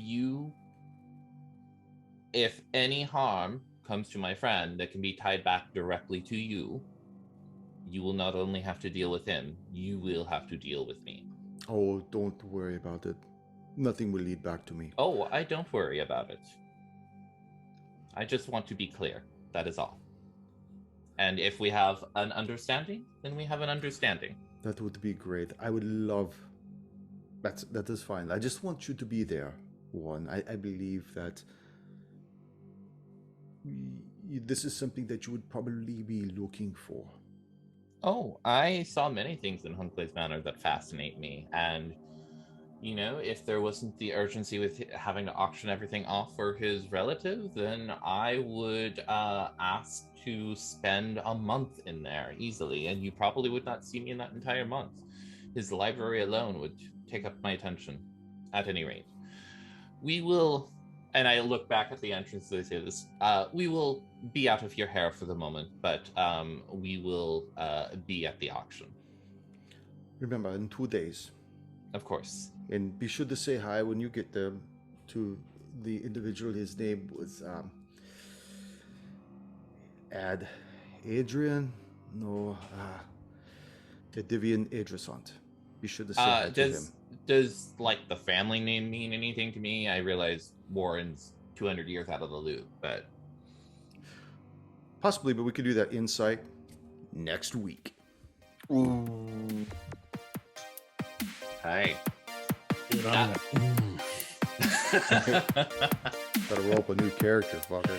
any harm comes to my friend that can be tied back directly to you, you will not only have to deal with him, you will have to deal with me. Oh, don't worry about it. Nothing will lead back to me. Oh, I don't worry about it. I just want to be clear. That is all. And if we have an understanding, then we have an understanding. That would be great. I would love. That is fine. I just want you to be there. One, I believe that this is something that you would probably be looking for. Oh, I saw many things in Hunclay's Manor that fascinate me. And, you know, if there wasn't the urgency with having to auction everything off for his relative, then I would ask to spend a month in there easily. And you probably would not see me in that entire month. His library alone would take up my attention, at any rate. We will, and I look back at the entrance as I say this, we will be out of your hair for the moment, but we will be at the auction. Remember, in 2 days. Of course. And be sure to say hi when you get there to the individual. His name was Adrian. No, Edivian Adrisant. Be sure to say hi to him. Does like the family name mean anything to me? I realize Warren's 200 years out of the loop, but possibly, but we could do that insight next week. ooh. hey. Dude, I'm Gotta roll up a new character, fucker.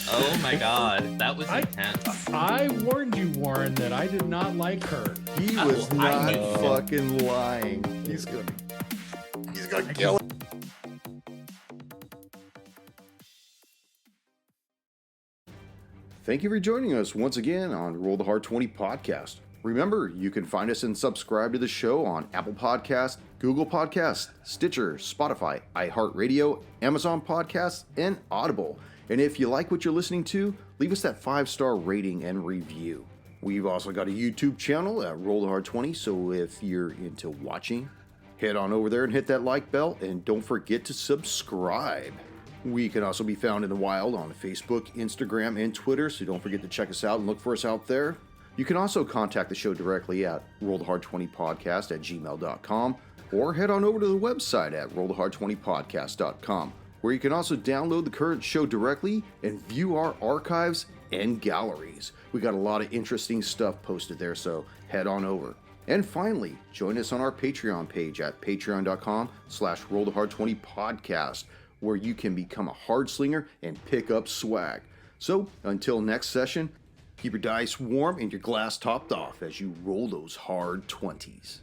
Oh my god, that was intense. I warned you, Warren, that I did not like her. He was I not know. fucking lying. He's gonna kill him. Thank you for joining us once again on Roll the Hard 20 podcast. Remember, you can find us and subscribe to the show on Apple Podcasts, Google Podcasts, Stitcher, Spotify, iHeart Radio, Amazon Podcasts, and Audible. And if you like what you're listening to, leave us that 5-star rating and review. We've also got a YouTube channel at Roll the Hard 20, so if you're into watching, head on over there and hit that like bell, and don't forget to subscribe. We can also be found in the wild on Facebook, Instagram, and Twitter, so don't forget to check us out and look for us out there. You can also contact the show directly at rollthehard20podcast@gmail.com, or head on over to the website at rollthehard20podcast.com, where you can also download the current show directly and view our archives and galleries. We got a lot of interesting stuff posted there, so head on over. And finally, join us on our Patreon page at patreon.com/rollthehard20podcast, where you can become a hard slinger and pick up swag. So until next session, keep your dice warm and your glass topped off as you roll those hard 20s.